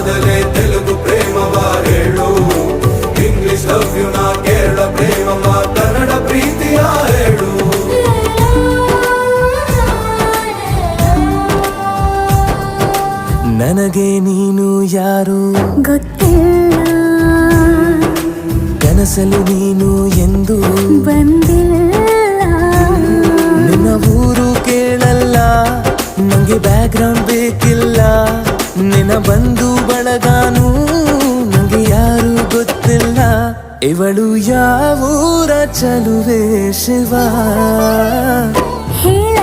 ಕಾದಲೆ ತೆಲುಗು ಪ್ರೇಮವ ಹೇಳು, English love you ನಾ ಕೇರಳ ಪ್ರೇಮವ ಕನ್ನಡ ಪ್ರೀತಿಯ ಹೇಳು. ನನಗೆ ನೀನು ಯಾರು ಗೊತ್ತಿಲ್ಲ, ಕನಸಲು ನೀನು ಎಂದು ಬಂದಿಲ್ಲ. ನಿನ್ನ ಊರು ಕೇಳಲ್ಲ, ನಂಗೆ ಬ್ಯಾಕ್ ಗ್ರೌಂಡ್ ಬೇಕಿಲ್ಲ. ನಿನ್ನ ಬಂಧು ಬಳಗಾನು ನಂಗೆ ಯಾರು ಗೊತ್ತಿಲ್ಲ. ಇವಳು ಯಾವೂರ ಚಲುವೆ ಶಿವ ಹೇಳ